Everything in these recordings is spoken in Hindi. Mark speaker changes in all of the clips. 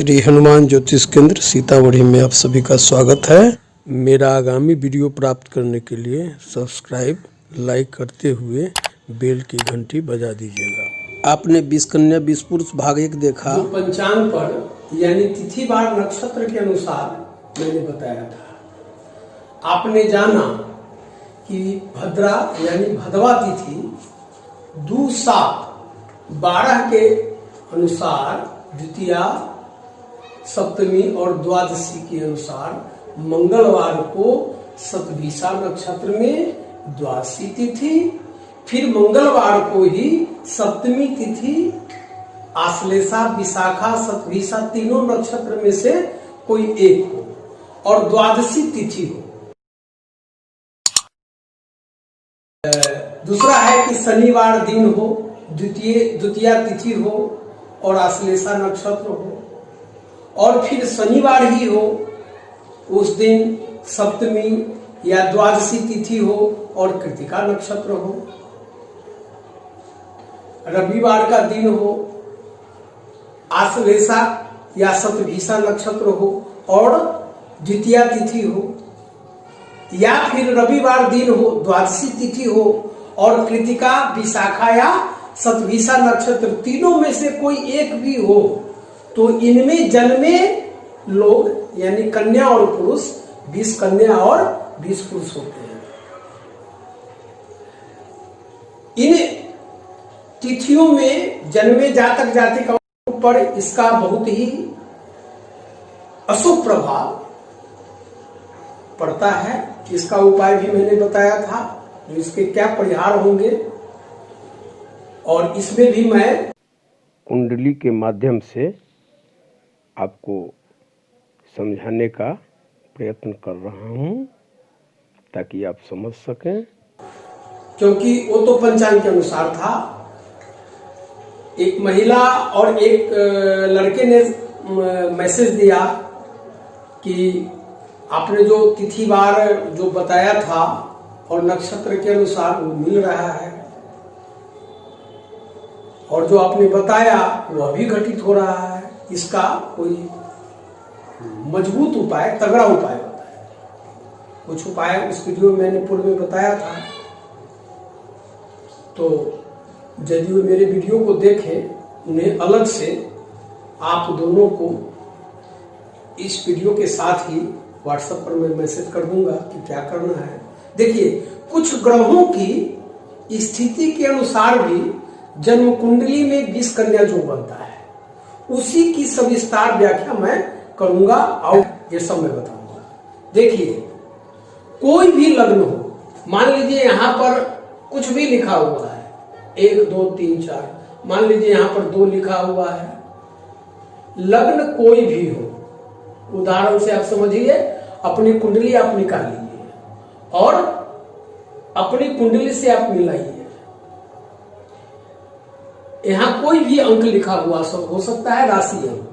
Speaker 1: श्री हनुमान ज्योतिष केंद्र सीतामढ़ी में आप सभी का स्वागत है। मेरा आगामी वीडियो प्राप्त करने के लिए सब्सक्राइब लाइक करते हुए बेल की घंटी बजा दीजिएगा। आपने 20 कन्या 20 पुरुष भाग 1 देखा। पंचांग पर यानी तिथि वार नक्षत्र के अनुसार मैंने बताया था। आपने जाना कि भद्रा यानी भदवा तिथि 2-7-12 के अनुसार द्वितीया सप्तमी और द्वादशी के अनुसार मंगलवार को शतभिषा नक्षत्र में द्वादशी तिथि, फिर मंगलवार को ही सप्तमी तिथि आश्लेषा विशाखा शतभिषा तीनों नक्षत्र में से कोई एक हो और द्वादशी तिथि हो। दूसरा है कि शनिवार दिन हो, द्वितीया तिथि हो और आश्लेषा नक्षत्र हो, और फिर शनिवार ही हो उस दिन सप्तमी या द्वादशी तिथि हो और कृतिका नक्षत्र हो। रविवार का दिन हो, आश्लेषा या शतभिषा नक्षत्र हो और द्वितीया तिथि हो, या फिर रविवार दिन हो, द्वादशी तिथि हो और कृतिका विशाखा या शतभिषा नक्षत्र तीनों में से कोई एक भी हो, तो इनमें जन्मे लोग यानी कन्या और पुरुष 20 कन्या और 20 पुरुष होते हैं। इन तिथियों में जन्मे जातक जातिका पर इसका बहुत ही अशुभ प्रभाव पड़ता है। इसका उपाय भी मैंने बताया था, जो इसके क्या परिहार होंगे, और इसमें भी मैं कुंडली के माध्यम से आपको समझाने का प्रयत्न कर रहा हूं ताकि आप समझ सकें, क्योंकि वो तो पंचांग के अनुसार था। एक महिला और एक लड़के ने मैसेज दिया कि आपने जो तिथिवार जो बताया था और नक्षत्र के अनुसार वो मिल रहा है, और जो आपने बताया वो अभी घटित हो रहा है। इसका कोई मजबूत उपाय, तगड़ा उपाय बताया। कुछ उपाय उस वीडियो में मैंने पूर्व में बताया था, तो यदि वो मेरे वीडियो को देखें, उन्हें अलग से आप दोनों को इस वीडियो के साथ ही व्हाट्सएप पर मैं मैसेज कर दूंगा कि क्या करना है। देखिए, कुछ ग्रहों की स्थिति के अनुसार भी जन्म कुंडली में 20 कन्या जो बनता है, उसी की सविस्तार व्याख्या मैं करूंगा और ये सब मैं बताऊंगा। देखिए, कोई भी लग्न हो, मान लीजिए यहां पर कुछ भी लिखा हुआ है 1 2 3 4, मान लीजिए यहां पर 2 लिखा हुआ है, लग्न कोई भी हो, उदाहरण से आप समझिए, अपनी कुंडली आप निकाल लीजिए और अपनी कुंडली से आप मिलाइए। यहां कोई भी अंक लिखा हुआ हो सकता है, राशि अंक,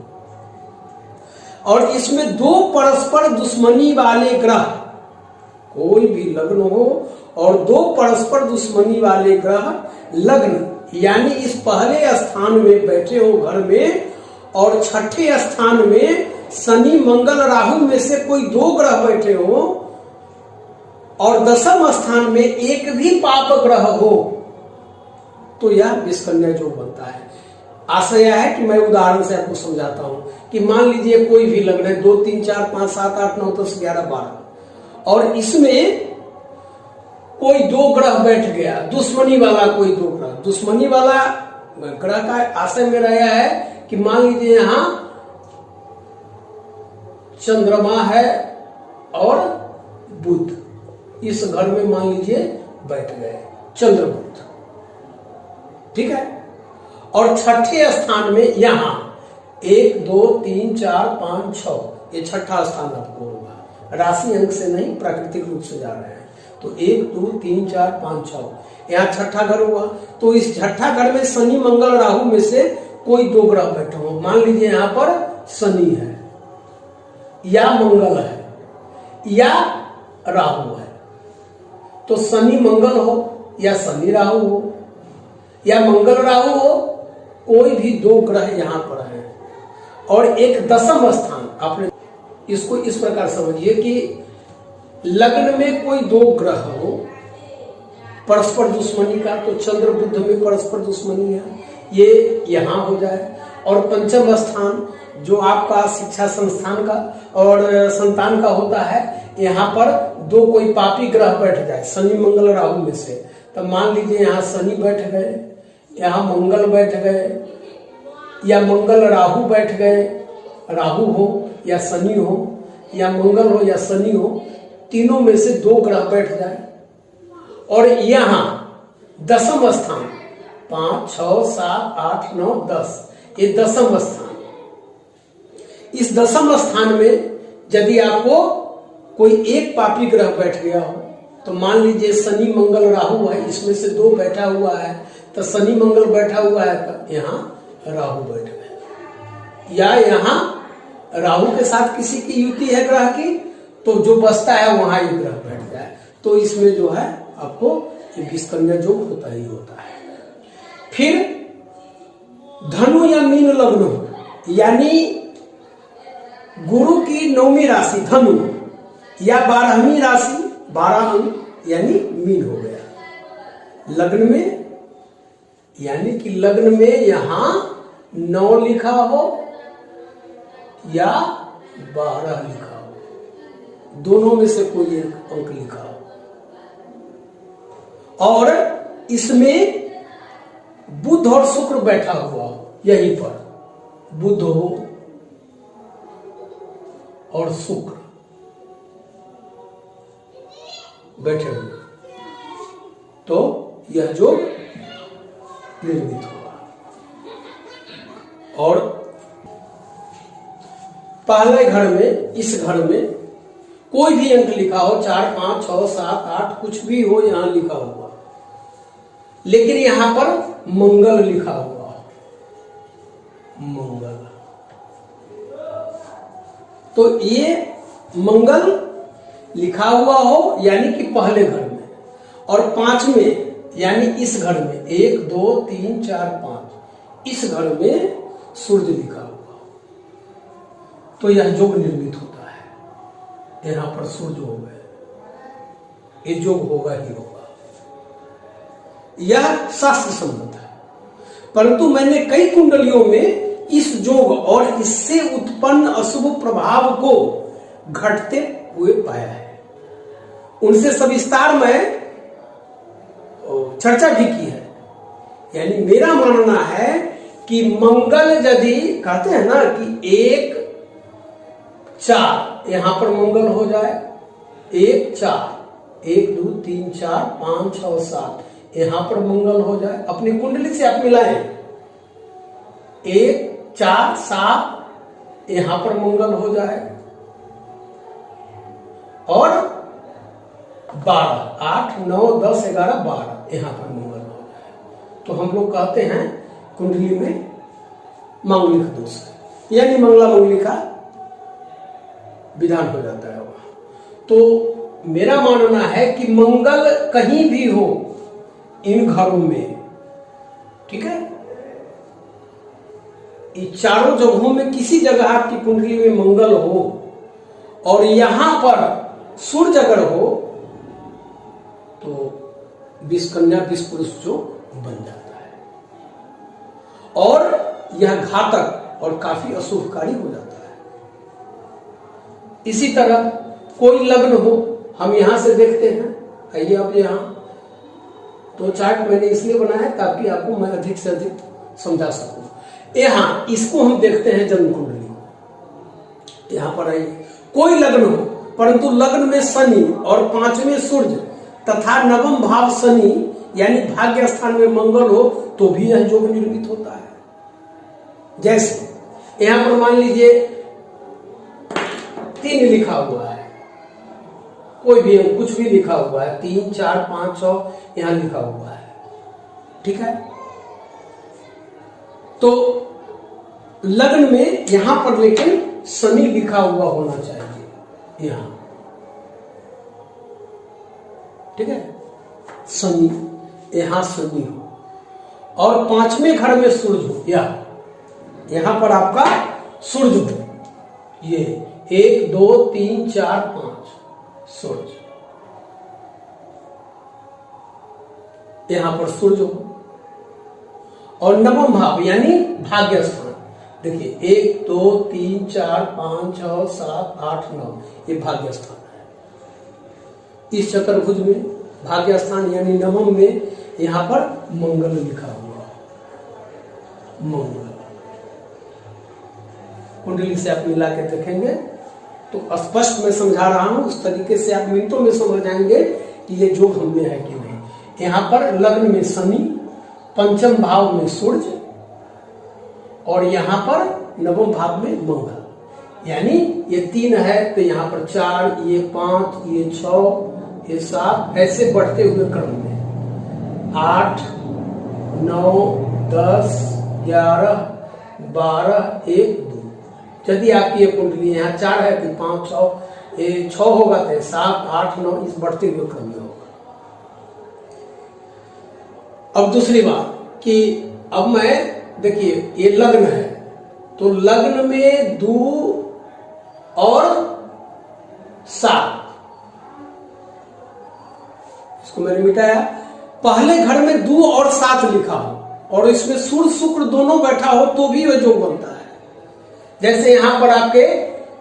Speaker 1: और इसमें 2 परस्पर दुश्मनी वाले ग्रह, कोई भी लग्न हो और 2 परस्पर दुश्मनी वाले ग्रह लग्न यानी इस पहले स्थान में बैठे हो घर में, और छठे स्थान में शनि मंगल राहु में से कोई 2 ग्रह बैठे हो, और 10वें स्थान में एक भी पाप ग्रह हो, तो यह 20 कन्या योग बनता है। आशय है कि मैं उदाहरण से आपको समझाता हूं कि मान लीजिए कोई भी लग्न है 2 3 4 5 7 8 9 10 11 12, और इसमें कोई 2 ग्रह बैठ गया, दुश्मनी वाला कोई 2 ग्रह। दुश्मनी वाला ग्रह का आशय में रहा है कि मान लीजिए यहां चंद्रमा है और बुध, इस घर में मान लीजिए बैठ गए चंद्रबुध, ठीक है। और छठे स्थान में यहां 1 2 3 4 5 6, ये छठा स्थान आपको होगा, राशि अंक से नहीं, प्राकृतिक रूप से जा रहे हैं। तो 1 2 3 4 5 6, यहाँ छठा घर हुआ, तो इस छठा घर में शनि मंगल राहु में से कोई 2 ग्रह बैठे हो। मान लीजिए यहां पर शनि है या मंगल है या राहु है, तो शनि मंगल हो या शनि राहु हो या मंगल राहु हो, कोई भी 2 ग्रह यहां पर है, और एक दशम स्थान। आपने इसको इस प्रकार समझिए कि लग्न में कोई दो ग्रह हो परस्पर दुश्मनी का, तो चंद्र बुध में परस्पर दुश्मनी है, ये यहाँ हो जाए। और पंचम स्थान जो आपका शिक्षा संस्थान का और संतान का होता है, यहाँ पर दो कोई पापी ग्रह बैठ जाए, शनि मंगल राहु में से। तो मान लीजिए यहाँ शनि बैठ गए, यहाँ मंगल बैठ गए, या मंगल राहु बैठ गए, राहु हो या शनि हो, या मंगल हो या शनि हो, तीनों में से दो ग्रह बैठ जाए। और यहाँ दशम स्थान 5, 6, 7, 8, 9, 10, ये दशम स्थान। इस दशम स्थान में यदि आपको कोई एक पापी ग्रह बैठ गया हो, तो मान लीजिए शनि मंगल राहु है, इसमें से दो बैठा हुआ है, तो शनि मंगल बैठा हुआ है, तो यहाँ राहु बैठ गए, या यहाँ राहु के साथ किसी की युति है ग्रह की, तो जो बचता है वहां ये ग्रह बैठ जाए, तो इसमें जो है आपको ये 20 कन्या योग होता ही होता है। फिर धनु या मीन लग्न हो, यानी गुरु की 9वीं राशि धनु या 12वीं राशि 12 अंक यानी मीन हो गया लग्न में, यानी कि लग्न में यहां 9 लिखा हो या 12 लिखा हो, दोनों में से कोई एक अंक लिखा हो, और इसमें बुध और शुक्र बैठा हुआ हो, यहीं पर बुध हो और शुक्र बैठे हुए, तो यह जो निर्मित हुआ। और पहले घर में, इस घर में कोई भी अंक लिखा हो, 4, 5, 6, 7, 8 कुछ भी हो यहां लिखा हुआ, लेकिन यहां पर मंगल लिखा हुआ हो, मंगल, तो ये मंगल लिखा हुआ हो यानी कि पहले घर में, और 5वें यानी इस घर में 1, 2, 3, 4, 5 इस घर में सूर्य लिखा हुआ हो, तो यह योग निर्मित होता है। यहां पर सूर्य हो गए, ये योग होगा ही होगा, यह शास्त्र सम्मत है। परंतु मैंने कई कुंडलियों में इस योग और इससे उत्पन्न अशुभ प्रभाव को घटते हुए पाया है, उनसे सविस्तार में चर्चा भी की है। यानी मेरा मानना है कि मंगल यदि कहते हैं ना कि 1, 4 यहां पर मंगल हो जाए, 1, 4, 1, 2, 3, 4, 5, 6, 7 यहां पर मंगल हो जाए, अपनी कुंडली से आप मिलाएं, 1, 4, 7 यहां पर मंगल हो जाए, और 12, 8, 9, 10, 11, 12 यहां पर मंगल हो जाए, तो हम लोग कहते हैं कुंडली में मांगलिक दोष है, यानी मंगला मंगली का विधान हो जाता है वहां। तो मेरा मानना है कि मंगल कहीं भी हो इन घरों में, ठीक है, इन चारों जगहों में किसी जगह आपकी कुंडली में मंगल हो और यहां पर सूर्य अगर हो, तो 20 कन्या 20 पुरुष जो बन जाता है, और यह घातक और काफी अशुभकारी हो जाता है। इसी तरह कोई लग्न हो, हम यहां से देखते हैं, आइए आप यहां, तो चार्ट मैंने इसलिए बनाया ताकि आपको मैं अधिक से अधिक समझा सकूं। यहां इसको हम देखते हैं जन्म कुंडली, यहां पर आइए, कोई लग्न हो परंतु लग्न में शनि और 5वें सूर्य तथा 9वां भाव शनि यानी भाग्य स्थान में मंगल हो, तो भी यह योग निर्मित होता है। जैसे यहां पर मान लीजिए 3 लिखा हुआ है, कोई भी कुछ भी लिखा हुआ है, 3, 4, 5, 6 यहां लिखा हुआ है, ठीक है, तो लग्न में यहां पर लेकिन शनि लिखा हुआ होना चाहिए यहां, ठीक है, शनि, यहां शनि हो और 5वें घर में सूर्य हो, यहां पर आपका सूर्य, ये 1 2 3 4 5 सूर्य, यहां पर सूर्य हो। और नवम भाव यानी भाग्य स्थान, देखिए 1 2 3 4 5 6 7 8 9, ये भाग्य स्थान है। इस चतुर्भुज में भाग्य स्थान यानी नवम में यहां पर मंगल लिखा हुआ, मंगल। कुंडली से आप मिला के देखेंगे तो स्पष्ट मैं समझा रहा हूं, उस तरीके से आप मिनटों में समझ जाएंगे कि ये योग हमने है कि नहीं। यहां पर लग्न में शनि, पंचम भाव में सूर्य और यहां पर नवम भाव में मंगल, यानी ये 3 है तो यहां पर 4, ये 5, ये 6, ये 7, ऐसे बढ़ते हुए क्रम में 8 9 10 11 12 1 2। यदि आपकी ये कुंडली यहाँ 4 है तो 5 6, ये 6 होगा तो 7 8 9, इस बढ़ते हुए क्रम में होगा। अब दूसरी बात कि अब मैं देखिए ये लग्न है तो लग्न में 2 और 7, इसको मैंने मिटाया। पहले घर में 2 और 7 लिखा हो और इसमें सूर्य शुक्र दोनों बैठा हो तो भी वह योग बनता है। जैसे यहां पर आपके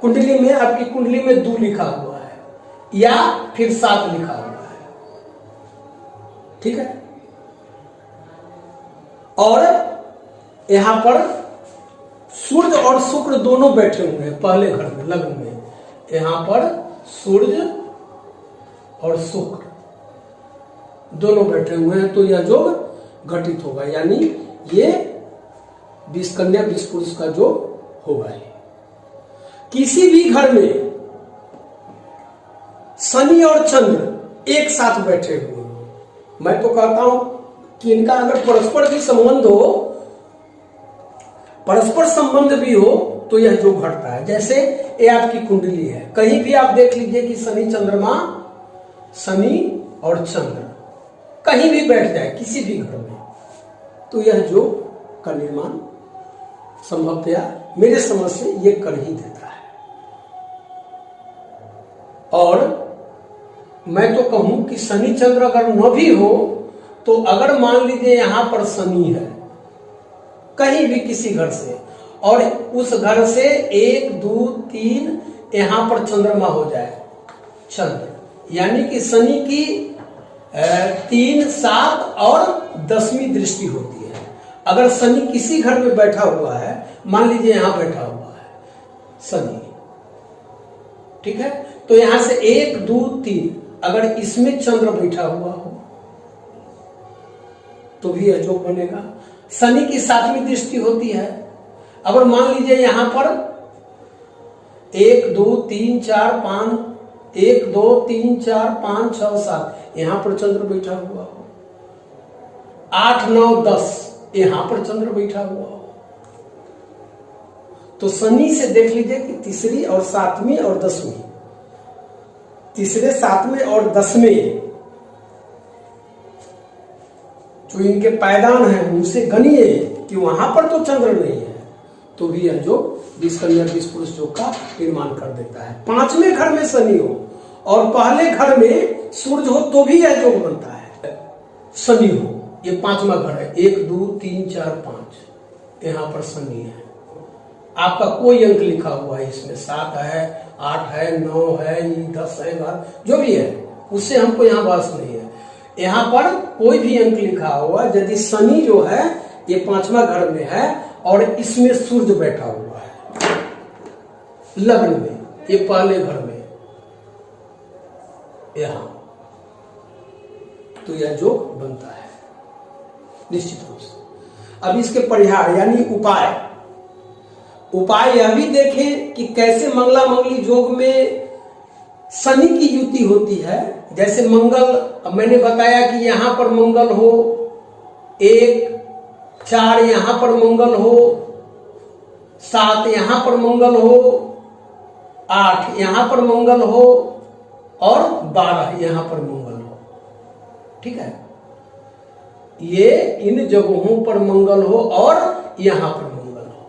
Speaker 1: कुंडली में, आपकी कुंडली में 2 लिखा हुआ है या फिर 7 लिखा हुआ है, ठीक है। और यहां पर सूर्य और शुक्र दोनों बैठे हुए हैं पहले घर में, लग्न में। यहां पर सूर्य और शुक्र दोनों बैठे हुए हैं तो यह योग घटित होगा, यानी ये 20 कन्या 20 पुरुष का योग होगा। किसी भी घर में शनि और चंद्र एक साथ बैठे हुए, मैं तो कहता हूं कि इनका अगर परस्पर भी संबंध हो, परस्पर संबंध भी हो तो यह जो घटता है। जैसे ये आपकी कुंडली है, कहीं भी आप देख लीजिए कि शनि चंद्रमा, शनि और चंद्र कहीं भी बैठ जाए किसी भी घर में तो यह जो का निर्माण संभवतया मेरे समझ से ये कर ही देता है। और मैं तो कहूं कि शनि चंद्र अगर न भी हो तो अगर मान लीजिए यहां पर शनि है कहीं भी किसी घर से और उस घर से 1 2 3 यहां पर चंद्रमा हो जाए, चंद्र, यानी कि शनि की 3 7 और 10वीं दृष्टि होती है। अगर शनि किसी घर में बैठा हुआ है, मान लीजिए यहां बैठा हुआ है शनि, ठीक है, तो यहां से 1 2 3 अगर इसमें चंद्र बैठा हुआ हो तो भी यह योग बनेगा। शनि की 7वीं दृष्टि होती है। अगर मान लीजिए यहां पर 1 2 3 4 5 1 2 3 4 5 6 7 यहां पर चंद्र बैठा हुआ हो, 8 9 10 यहां पर चंद्र बैठा हुआ हो, तो शनि से देख लीजिए कि तीसरी और 7वीं और 10वीं, तीसरे 7वें और 10वें जो इनके पायदान हैं उनसे गनिए कि वहां पर तो चंद्र नहीं है तो भी यह जो 20 कन्या 20 पुरुष योग का निर्माण कर देता है। 5वें घर में शनि हो और पहले घर में सूर्य हो तो भी यह योग बनता है। शनि हो, ये 5वां घर है, 1 2 3 4 5 यहां पर शनि है। आपका कोई अंक लिखा हुआ है इसमें, 7 है 8 है 9 है 10 है 12 जो भी है, उससे हमको यहाँ बहस नहीं है। यहाँ पर कोई भी अंक लिखा हुआ, यदि शनि जो है ये 5वां घर में है और इसमें सूर्य बैठा हुआ है लग्न में, ये पहले घर में यहां, तो यह जो बनता है निश्चित रूप से। अब इसके परिहार यानी उपाय यह भी देखें कि कैसे मंगला मंगली योग में शनि की युति होती है। जैसे मंगल, अब मैंने बताया कि यहां पर मंगल हो, 1 4 यहां पर मंगल हो, 7 यहां पर मंगल हो, 8 यहां पर मंगल हो और 12 यहां पर मंगल हो, ठीक है। ये इन जगहों पर मंगल हो और यहां पर मंगल हो,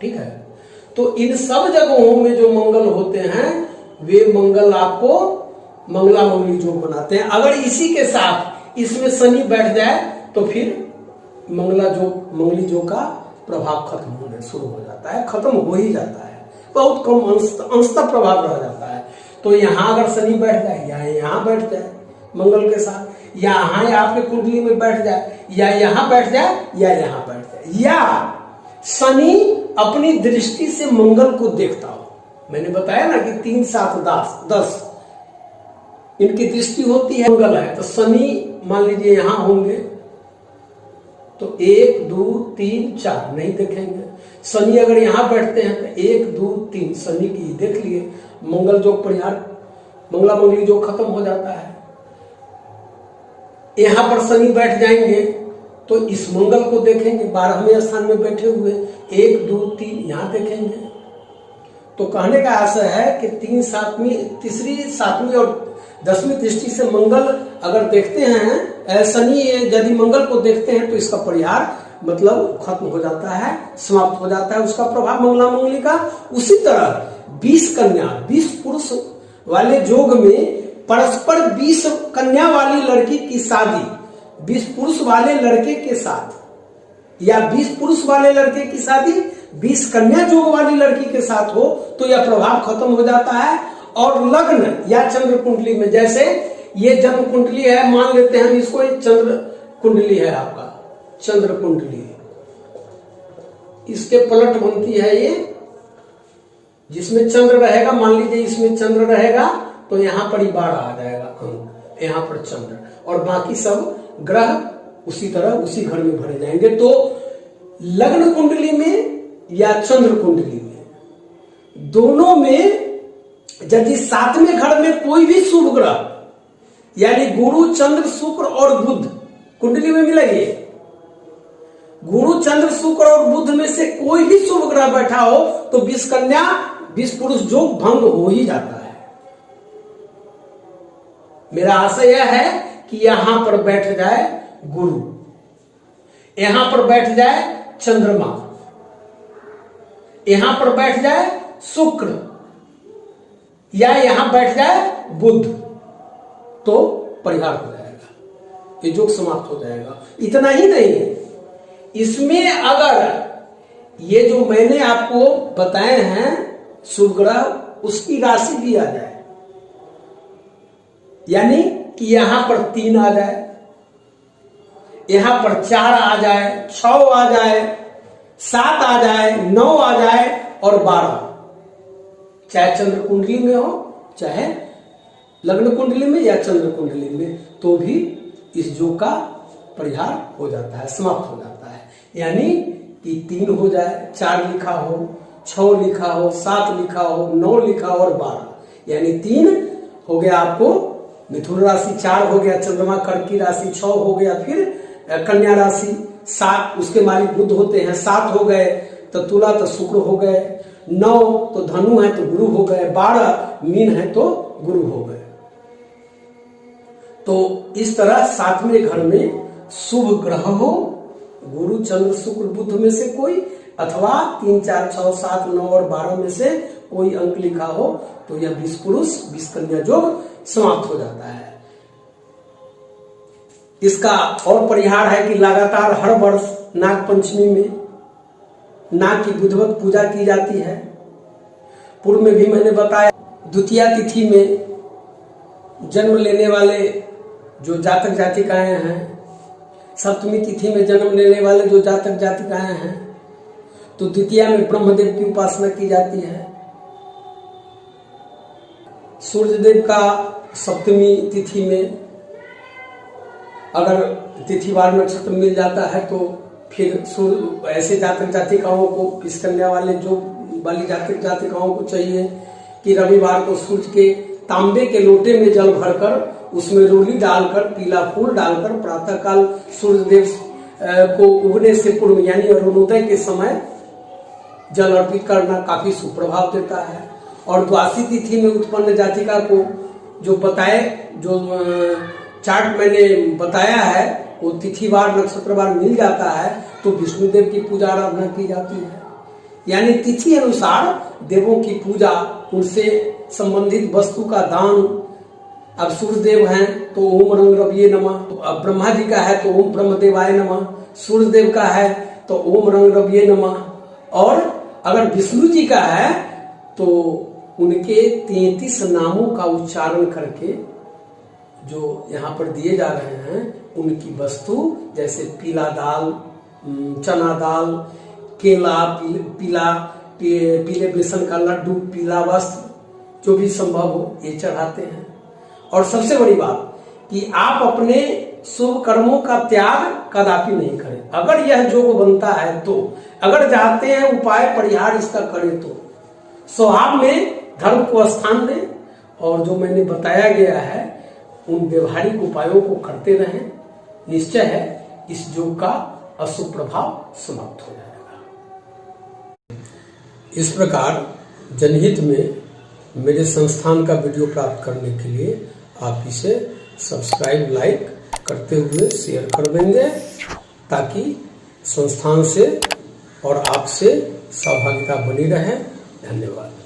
Speaker 1: ठीक है। तो इन सब जगहों में जो मंगल होते हैं वे मंगल आपको मंगला मंगली योग बनाते हैं। अगर इसी के साथ इसमें शनि बैठ जाए तो फिर मंगला योग मंगली योग का प्रभाव खत्म होने शुरू हो जाता है, खत्म हो ही जाता है, बहुत कम अंशतः प्रभाव रह जाता है। तो यहाँ अगर शनि बैठ जाए या यहाँ बैठ जाए मंगल के साथ, या यहाँ आपके कुंडली में बैठ जाए, या यहाँ बैठ जाए, या यहाँ बैठ जाए, या शनि अपनी दृष्टि से मंगल को देखता हो। मैंने बताया ना कि 3, 7, 10 इनकी दृष्टि होती है, मंगल है तो शनि मान लीजिए यहां होंगे तो 1, 2, 3, 4 नहीं देखेंगे। शनि अगर यहां बैठते हैं तो 1, 2, 3 शनि की देख लिए, मंगल जो परिहार मंगला मंगली जो खत्म हो जाता है। यहां पर शनि बैठ जाएंगे तो इस मंगल को देखेंगे, 12वें स्थान में बैठे हुए 1, 2, 3 यहां देखेंगे। तो कहने का आशय है कि 3, 3, 7वीं और 10वीं दृष्टि से मंगल अगर देखते हैं, शनि यदि मंगल को देखते हैं तो इसका परिहार मतलब खत्म हो जाता है, समाप्त हो जाता है उसका प्रभाव मंगला मंगली का। उसी तरह 20 कन्या 20 पुरुष वाले योग में परस्पर 20 कन्या वाली लड़की की शादी 20 पुरुष वाले लड़के के साथ, या 20 पुरुष वाले लड़के की शादी 20 कन्या योग वाली लड़की के साथ हो तो यह प्रभाव खत्म हो जाता है। और लग्न या चंद्र कुंडली में, जैसे ये जन्म कुंडली है, मान लेते हैं इसको, ये चंद्र कुंडली है आपका, चंद्र कुंडली, इसके पलट बनती है ये, जिसमें चंद्र रहेगा, मान लीजिए इसमें चंद्र रहेगा तो यहां पर ही 12 आ जाएगा अंक, यहां पर चंद्र, और बाकी सब ग्रह उसी तरह उसी घर में भरे जाएंगे। तो लग्न कुंडली में या चंद्र कुंडली में, दोनों में यदि 7वें घर में कोई भी शुभ ग्रह यानी गुरु, चंद्र, शुक्र और बुध कुंडली में मिलेंगे, गुरु, चंद्र, शुक्र और बुध में से कोई भी शुभ ग्रह बैठा हो तो 20 कन्या 20 पुरुष योग भंग हो ही जाता है। मेरा आशय यह है कि यहां पर बैठ जाए गुरु, यहां पर बैठ जाए चंद्रमा, यहां पर बैठ जाए शुक्र, या यहां बैठ जाए बुध, तो परिहार हो जाएगा, ये योग समाप्त हो जाएगा। इतना ही नहीं है, इसमें अगर ये जो मैंने आपको बताए हैं शुभ ग्रह उसकी राशि भी आ जाए, यानी कि यहां पर 3 आ जाए, यहां पर 4 आ जाए, 6 आ जाए, 7 आ जाए, 9 आ जाए और 12, चाहे चंद्र कुंडली में हो चाहे लग्न कुंडली में या चंद्र कुंडली में, तो भी इस योग का परिहार हो जाता है, समाप्त हो जाता है। यानी कि 3 हो जाए, 4 लिखा हो, 6 लिखा हो, 7 लिखा हो, 9 लिखा हो और 12, यानी 3 हो गया आपको मिथुन राशि, 4 हो गया चंद्रमा कर्क की राशि, 6 हो गया फिर कन्या राशि, 7 उसके मालिक बुध होते हैं, 7 हो गए तो तुला तो शुक्र हो गए, 9 तो धनु है तो गुरु हो गए, 12 मीन है तो गुरु हो गए। तो इस तरह 7वें घर में शुभ ग्रह हो, गुरु, चंद्र, शुक्र, बुध में से कोई, अथवा 3, 4, 6, 7, 9 और 12 में से कोई अंक लिखा हो तो यह 20 पुरुष 20 कन्या योग समाप्त हो जाता है। इसका और परिहार है कि लगातार हर वर्ष नाग पंचमी में नाग की बुधवत पूजा की जाती है। पूर्व में भी मैंने बताया, द्वितीया तिथि में जन्म लेने वाले जो जातक जातिकाएं हैं, सप्तमी तिथि में जन्म लेने वाले जो जातक जातिकाएं हैं, तो द्वितीया में ब्रह्मदेव की उपासना की जाती है। सूर्यदेव का सप्तमी तिथि में अगर तिथिवार नक्षत्र मिल जाता है तो फिर ऐसे जातक जातिकाओं को, इस कन्या वाले जो वाली जातक जातिकाओं को चाहिए कि रविवार को सूर्य के तांबे के लोटे में जल भरकर उसमें रोली डालकर, पीला फूल डालकर प्रातःकाल सूर्यदेव को उगने से पूर्व यानी अरुणोदय के समय जल अर्पित करना काफी सुप्रभाव देता है। और द्वादशी तिथि में उत्पन्न जातिका को जो बताए, जो चार्ट मैंने बताया है, वो तिथिवार नक्षत्रवार मिल जाता है तो विष्णुदेव की पूजा आराधना की जाती है। यानी तिथि अनुसार देवों की पूजा, उनसे संबंधित वस्तु का दान। अब सूर्य देव हैं तो ओम रंग रविये नमः, अब ब्रह्मा जी का है तो ओम ब्रह्मदेवाय नमः, सूर्य देव का है तो ओम रंग रविये नमः, और अगर विष्णु जी का है तो उनके 33 नामों का उच्चारण करके जो यहाँ पर दिए जा रहे हैं उनकी वस्तु, जैसे पीला दाल, चना दाल, केला, पीले बेसन का लड्डू, पीला वस्त्र, जो भी संभव हो ये चढ़ाते हैं। और सबसे बड़ी बात कि आप अपने शुभ कर्मों का त्याग कदापि नहीं करें। अगर यह योग बनता है तो, अगर चाहते हैं उपाय परिहार इसका करें तो स्वभाव में धर्म को स्थान दें, और जो मैंने बताया गया है उन व्यवहारिक उपायों को करते रहें। निश्चय है इस योग का अशुभ प्रभाव समाप्त हो जाएगा। इस प्रकार जनहित में मेरे संस्थान का वीडियो प्राप्त करने के लिए आप इसे सब्सक्राइब, लाइक करते हुए शेयर कर देंगे, ताकि संस्थान से और आपसे सहभागिता बनी रहे। धन्यवाद।